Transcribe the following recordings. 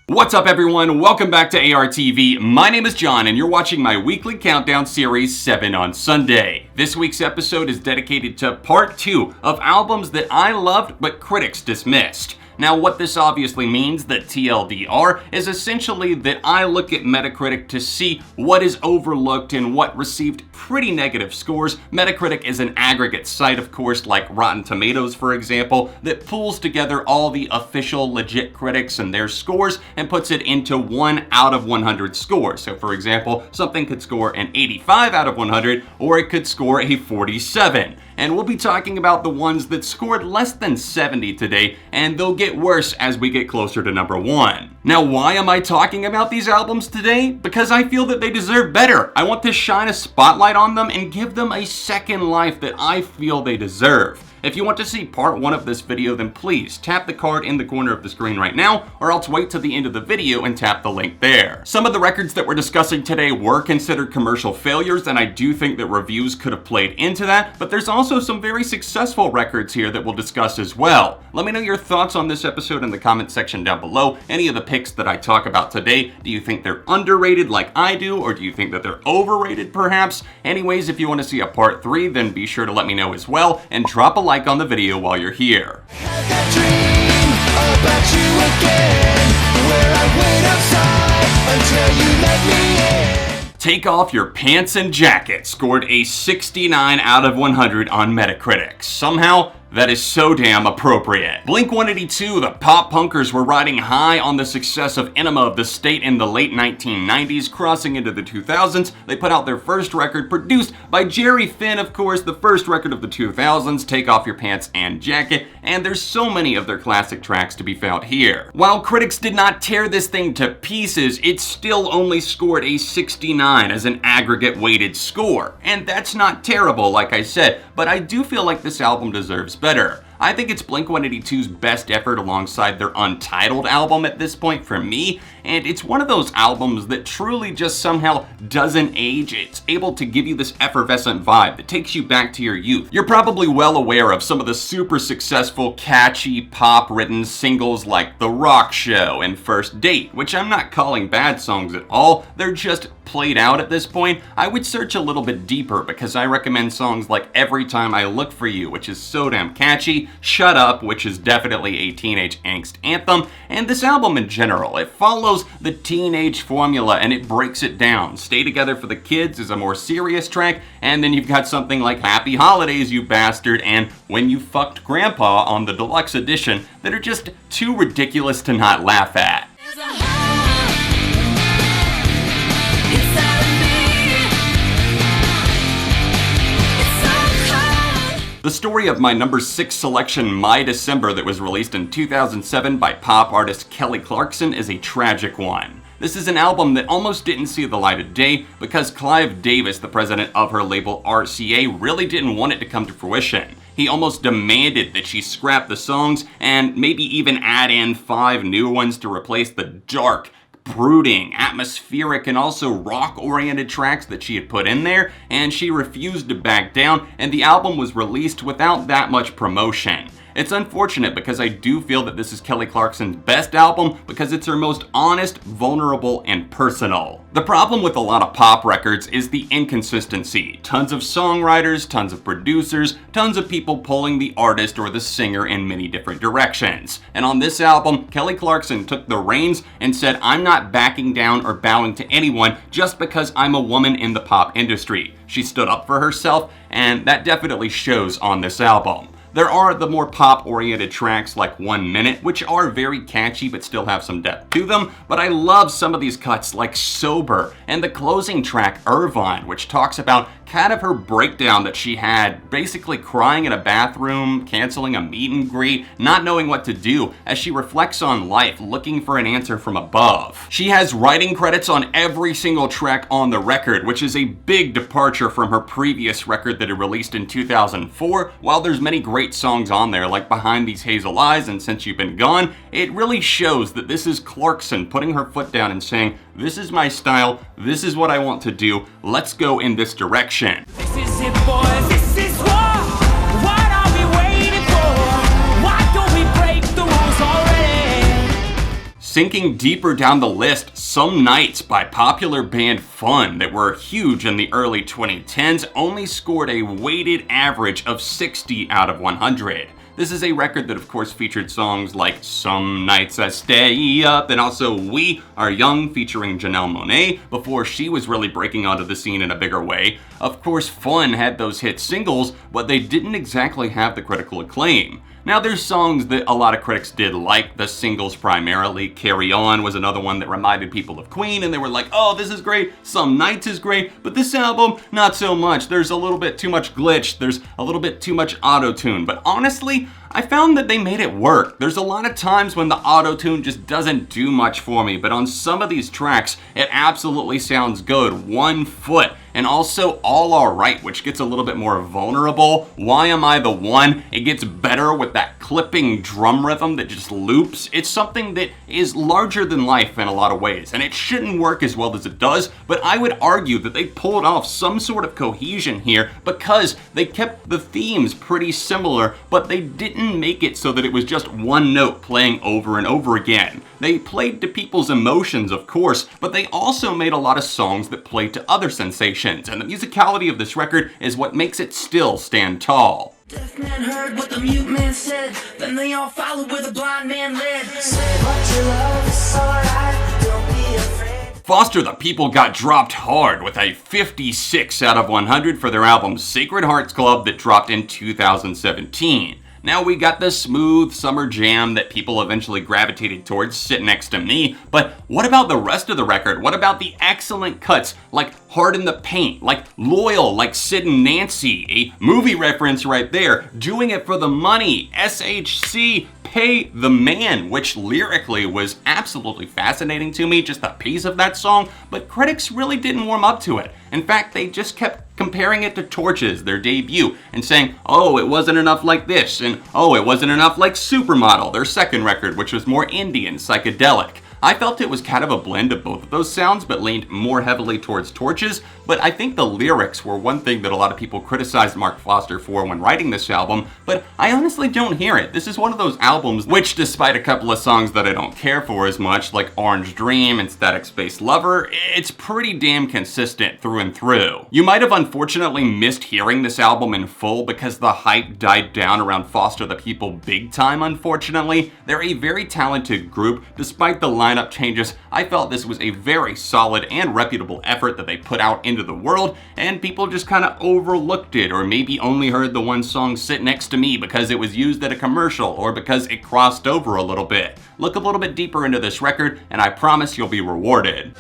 What's up everyone, welcome back to ARTV. My name is John and you're watching my weekly countdown series 7 on Sunday. This week's episode is dedicated to part 2 of albums that I loved but critics dismissed. Now what this obviously means, that TLDR, is essentially that I look at Metacritic to see what is overlooked and what received pretty negative scores. Metacritic is an aggregate site, of course, like Rotten Tomatoes, for example, that pulls together all the official legit critics and their scores and puts it into 1 out of 100 scores. So for example, something could score an 85 out of 100 or it could score a 47. And we'll be talking about the ones that scored less than 70 today, and they'll get worse as we get closer to number 1. Now, why am I talking about these albums today? Because I feel that they deserve better. I want to shine a spotlight on them and give them a second life that I feel they deserve. If you want to see part 1 of this video, then please tap the card in the corner of the screen right now, or else wait till the end of the video and tap the link there. Some of the records that we're discussing today were considered commercial failures, and I do think that reviews could have played into that, but there's also some very successful records here that we'll discuss as well. Let me know your thoughts on this episode in the comment section down below. Any of the picks that I talk about today, do you think they're underrated like I do, or do you think that they're overrated perhaps? Anyways, if you want to see a part 3, then be sure to let me know as well, and drop a like on the video while you're here. Take Off Your Pants and Jacket scored a 69 out of 100 on Metacritic. Somehow, that is so damn appropriate. Blink-182, the pop punkers, were riding high on the success of Enema of the State in the late 1990s, crossing into the 2000s. They put out their first record, produced by Jerry Finn, of course, the first record of the 2000s, Take Off Your Pants and Jacket, and there's so many of their classic tracks to be found here. While critics did not tear this thing to pieces, it still only scored a 69 as an aggregate weighted score. And that's not terrible, like I said, but I do feel like this album deserves better. I think it's Blink-182's best effort alongside their Untitled album at this point for me, and it's one of those albums that truly just somehow doesn't age. It's able to give you this effervescent vibe that takes you back to your youth. You're probably well aware of some of the super successful, catchy, pop-written singles like The Rock Show and First Date, which I'm not calling bad songs at all, they're just played out at this point. I would search a little bit deeper because I recommend songs like Every Time I Look For You, which is so damn catchy, Shut Up, which is definitely a teenage angst anthem, and this album in general. It follows the teenage formula and it breaks it down. Stay Together for the Kids is a more serious track, and then you've got something like Happy Holidays, You Bastard, and When You Fucked Grandpa on the deluxe edition that are just too ridiculous to not laugh at. The story of my number 6 selection, My December, that was released in 2007 by pop artist Kelly Clarkson, is a tragic one. This is an album that almost didn't see the light of day because Clive Davis, the president of her label RCA, really didn't want it to come to fruition. He almost demanded that she scrap the songs and maybe even add in 5 new ones to replace the dark, brooding, atmospheric, and also rock-oriented tracks that she had put in there, and she refused to back down, and the album was released without that much promotion. It's unfortunate because I do feel that this is Kelly Clarkson's best album because it's her most honest, vulnerable, and personal. The problem with a lot of pop records is the inconsistency. Tons of songwriters, tons of producers, tons of people pulling the artist or the singer in many different directions. And on this album, Kelly Clarkson took the reins and said, I'm not backing down or bowing to anyone just because I'm a woman in the pop industry. She stood up for herself, and that definitely shows on this album. There are the more pop-oriented tracks like 1 Minute, which are very catchy but still have some depth to them, but I love some of these cuts like Sober and the closing track Irvine, which talks about kind of her breakdown that she had, basically crying in a bathroom, canceling a meet and greet, not knowing what to do as she reflects on life, looking for an answer from above. She has writing credits on every single track on the record, which is a big departure from her previous record that it released in 2004. While there's many great songs on there like Behind These Hazel Eyes and Since You've Been Gone, it really shows that this is Clarkson putting her foot down and saying, this is my style, this is what I want to do, let's go in this direction. This is it, boys, this is war. What are we waiting for? Why don't we break the rules already? Sinking deeper down the list, Some Nights by popular band Fun, that were huge in the early 2010s, only scored a weighted average of 60 out of 100. This is a record that of course featured songs like Some Nights I Stay Up and also We Are Young featuring Janelle Monáe before she was really breaking onto the scene in a bigger way. Of course Fun had those hit singles, but they didn't exactly have the critical acclaim. Now there's songs that a lot of critics did like, the singles primarily. Carry On was another one that reminded people of Queen and they were like, oh, this is great, Some Nights is great, but this album, not so much. There's a little bit too much glitch, there's a little bit too much auto-tune, but honestly, I found that they made it work. There's a lot of times when the auto-tune just doesn't do much for me, but on some of these tracks, it absolutely sounds good. One Foot, and also All Alright, which gets a little bit more vulnerable. Why Am I the One? It gets better with that clipping drum rhythm that just loops. It's something that is larger than life in a lot of ways, and it shouldn't work as well as it does, but I would argue that they pulled off some sort of cohesion here because they kept the themes pretty similar, but they didn't make it so that it was just one note playing over and over again. They played to people's emotions, of course, but they also made a lot of songs that played to other sensations, and the musicality of this record is what makes it still stand tall. Deaf man heard what the mute man said, then they all followed where the blind man led. Say what you love is alright, don't be afraid. Foster the People got dropped hard with a 56 out of 100 for their album Sacred Hearts Club that dropped in 2017. Now we got the smooth summer jam that people eventually gravitated towards, Sit Next to Me, but what about the rest of the record? What about the excellent cuts like Hard in the Paint, like Loyal, like Sid and Nancy, a movie reference right there, Doing It for the Money, SHC, Pay the Man, which lyrically was absolutely fascinating to me, just the pace of that song, but critics really didn't warm up to it. In fact, they just kept comparing it to Torches, their debut, and saying, oh, it wasn't enough like this, and oh, it wasn't enough like Supermodel, their second record, which was more indie and psychedelic. I felt it was kind of a blend of both of those sounds, but leaned more heavily towards Torches, but I think the lyrics were one thing that a lot of people criticized Mark Foster for when writing this album, but I honestly don't hear it. This is one of those albums which, despite a couple of songs that I don't care for as much, like Orange Dream and Static Space Lover, it's pretty damn consistent through and through. You might have unfortunately missed hearing this album in full because the hype died down around Foster the People big time, unfortunately. They're a very talented group. Despite the lineup changes, I felt this was a very solid and reputable effort that they put out into the world, and people just kind of overlooked it, or maybe only heard the one song Sit Next to Me because it was used at a commercial, or because it crossed over a little bit. Look a little bit deeper into this record, and I promise you'll be rewarded.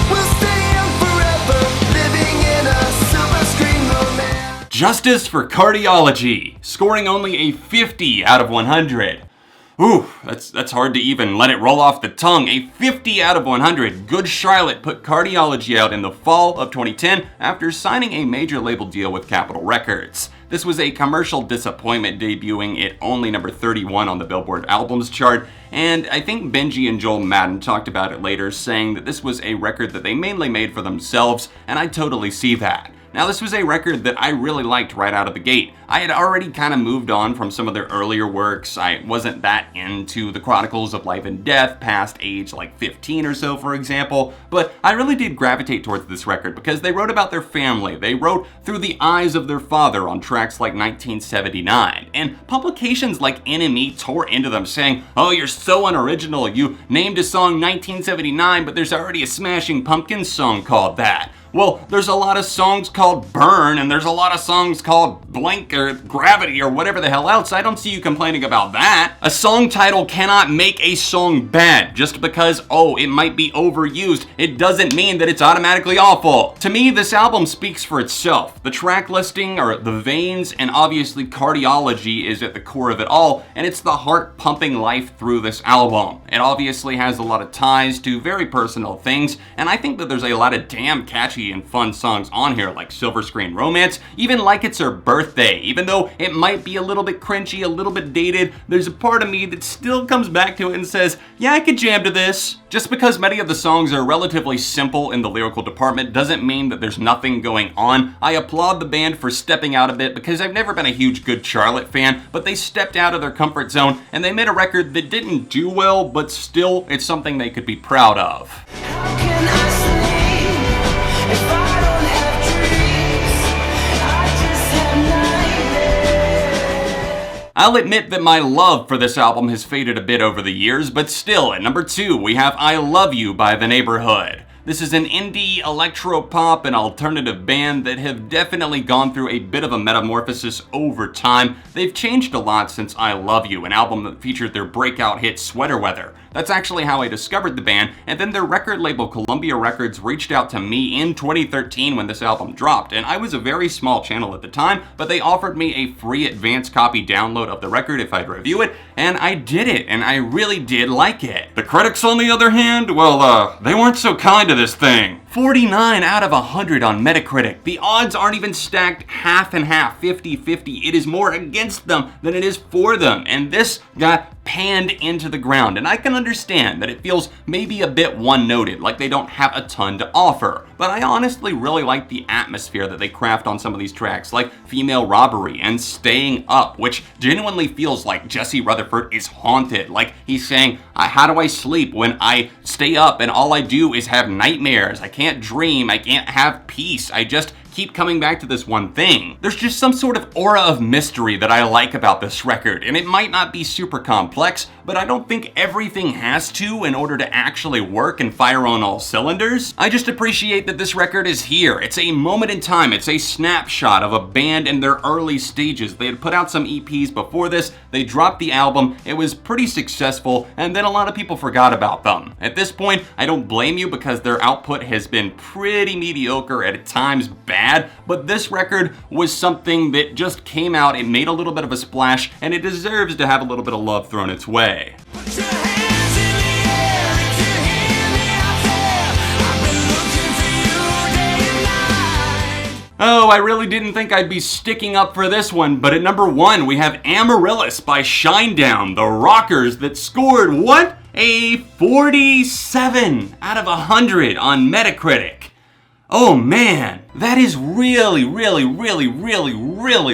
We'll stay young forever, living in a silver screen romance. Justice for Cardiology, scoring only a 50 out of 100. Ooh, that's hard to even let it roll off the tongue. A 50 out of 100. Good Charlotte put Cardiology out in the fall of 2010 after signing a major label deal with Capitol Records. This was a commercial disappointment, debuting at only number 31 on the Billboard Albums chart, and I think Benji and Joel Madden talked about it later, saying that this was a record that they mainly made for themselves, and I totally see that. Now, this was a record that I really liked right out of the gate. I had already kind of moved on from some of their earlier works. I wasn't that into the Chronicles of Life and Death past age like 15 or so, for example, but I really did gravitate towards this record because they wrote about their family. They wrote through the eyes of their father on tracks like 1979, and publications like NME tore into them saying, oh, you're so unoriginal, you named a song 1979, but there's already a Smashing Pumpkins song called that. Well, there's a lot of songs called Burn, and there's a lot of songs called Blink or Gravity or whatever the hell else. I don't see you complaining about that. A song title cannot make a song bad. Just because, oh, it might be overused, it doesn't mean that it's automatically awful. To me, this album speaks for itself. The track listing are the veins, and obviously Cardiology is at the core of it all, and it's the heart-pumping life through this album. It obviously has a lot of ties to very personal things, and I think that there's a lot of damn catchy catchy and fun songs on here like Silver Screen Romance, even Like It's Her Birthday. Even though it might be a little bit cringy, a little bit dated, there's a part of me that still comes back to it and says, yeah, I could jam to this. Just because many of the songs are relatively simple in the lyrical department doesn't mean that there's nothing going on. I applaud the band for stepping out a bit because I've never been a huge Good Charlotte fan, but they stepped out of their comfort zone and they made a record that didn't do well, but still it's something they could be proud of. How can I sleep if I don't have dreams? I just have nightmares. I'll admit that my love for this album has faded a bit over the years, but still, at number 2, we have I Love You by The Neighborhood. This is an indie, electro-pop, and alternative band that have definitely gone through a bit of a metamorphosis over time. They've changed a lot since I Love You, an album that featured their breakout hit Sweater Weather. That's actually how I discovered the band, and then their record label Columbia Records reached out to me in 2013 when this album dropped, and I was a very small channel at the time, but they offered me a free advance copy download of the record if I'd review it, and I did it, and I really did like it. The critics, on the other hand, well, they weren't so kind to this thing. 49 out of 100 on Metacritic. The odds aren't even stacked half and half, 50-50. It is more against them than it is for them, and this got panned into the ground, and I can understand that it feels maybe a bit one-noted, like they don't have a ton to offer, but I honestly really like the atmosphere that they craft on some of these tracks, like Female Robbery and Staying Up, which genuinely feels like Jesse Rutherford is haunted, like he's saying, how do I sleep when I stay up and all I do is have nightmares? I can't dream, I can't have peace, I just keep coming back to this one thing. There's just some sort of aura of mystery that I like about this record, and it might not be super complex, but I don't think everything has to in order to actually work and fire on all cylinders. I just appreciate that this record is here. It's a moment in time. It's a snapshot of a band in their early stages. They had put out some EPs before this, they dropped the album, it was pretty successful, and then a lot of people forgot about them. At this point, I don't blame you because their output has been pretty mediocre, at times bad, but this record was something that just came out, it made a little bit of a splash, and it deserves to have a little bit of love thrown its way. Put your hands in the air if you hear me out there. I've been looking for you day and night. Oh, I really didn't think I'd be sticking up for this one, but at number 1 we have Amaryllis by Shinedown, the rockers that scored, what? A 47 out of 100 on Metacritic. Oh man, that is really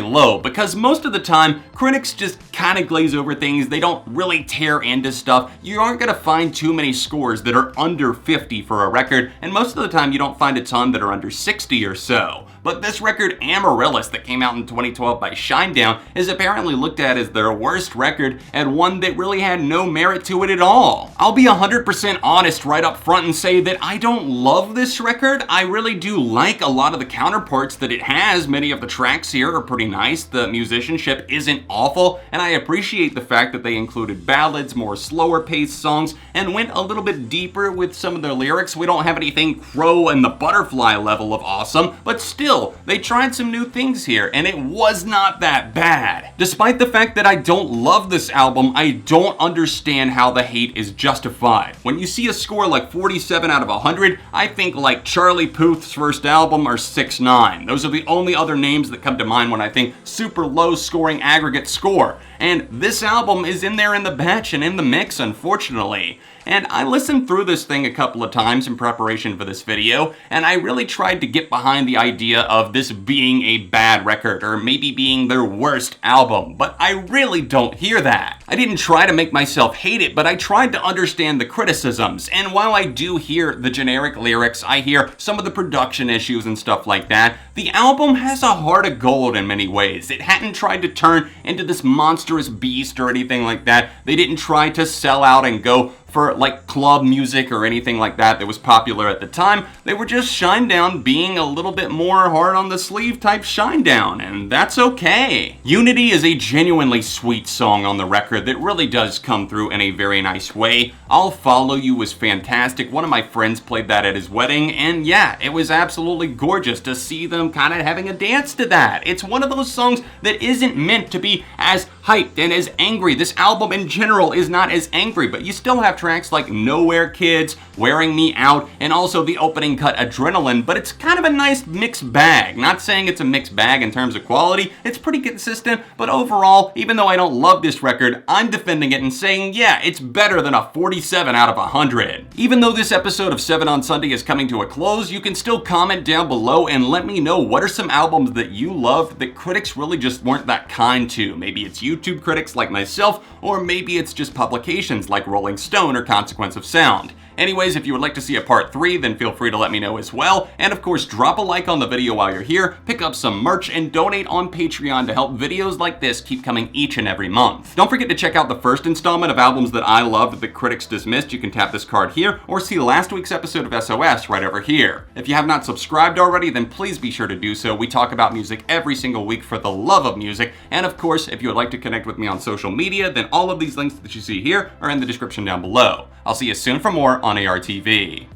low, because most of the time, critics just kind of glaze over things, they don't really tear into stuff. You aren't going to find too many scores that are under 50 for a record, and most of the time you don't find a ton that are under 60 or so. But this record, Amaryllis, that came out in 2012 by Shinedown, is apparently looked at as their worst record, and one that really had no merit to it at all. I'll be 100% honest right up front and say that I don't love this record. I really do like a lot of the counterparts that it has. Many of the tracks here are pretty nice, the musicianship isn't awful, and I appreciate the fact that they included ballads, more slower paced songs, and went a little bit deeper with some of their lyrics. We don't have anything Crow and the Butterfly level of awesome, but still, they tried some new things here, and it was not that bad. Despite the fact that I don't love this album, I don't understand how the hate is justified. When you see a score like 47 out of 100, I think like Charlie Puth's first album or 6ix9ine. Those are the only other names that come to mind when I think super low scoring aggregate score. And this album is in there in the batch and in the mix, unfortunately. And I listened through this thing a couple of times in preparation for this video, and I really tried to get behind the idea of this being a bad record, or maybe being their worst album, but I really don't hear that. I didn't try to make myself hate it, but I tried to understand the criticisms, and while I do hear the generic lyrics, I hear some of the production issues and stuff like that, the album has a heart of gold in many ways. It hadn't tried to turn into this monstrous beast or anything like that. They didn't try to sell out and go for like club music or anything like that that was popular at the time. They were just Shinedown being a little bit more hard on the sleeve type Shinedown, and that's okay. Unity is a genuinely sweet song on the record that really does come through in a very nice way. I'll Follow You was fantastic. One of my friends played that at his wedding, and yeah, it was absolutely gorgeous to see them kind of having a dance to that. It's one of those songs that isn't meant to be as hyped and as angry. This album in general is not as angry, but you still have tracks like Nowhere Kids, Wearing Me Out, and also the opening cut Adrenaline, but it's kind of a nice mixed bag. Not saying it's a mixed bag in terms of quality, it's pretty consistent, but overall, even though I don't love this record, I'm defending it and saying, yeah, it's better than a 47 out of 100. Even though this episode of 7 on Sunday is coming to a close, you can still comment down below and let me know what are some albums that you loved that critics really just weren't that kind to. Maybe it's YouTube critics like myself, or maybe it's just publications like Rolling Stone or Consequence of Sound. Anyways, if you would like to see a part 3, then feel free to let me know as well. And of course, drop a like on the video while you're here, pick up some merch, and donate on Patreon to help videos like this keep coming each and every month. Don't forget to check out the first installment of albums that I loved that critics dismissed. You can tap this card here, or see last week's episode of SOS right over here. If you have not subscribed already, then please be sure to do so. We talk about music every single week for the love of music. And of course, if you would like to connect with me on social media, then all of these links that you see here are in the description down below. I'll see you soon for more on ARTV.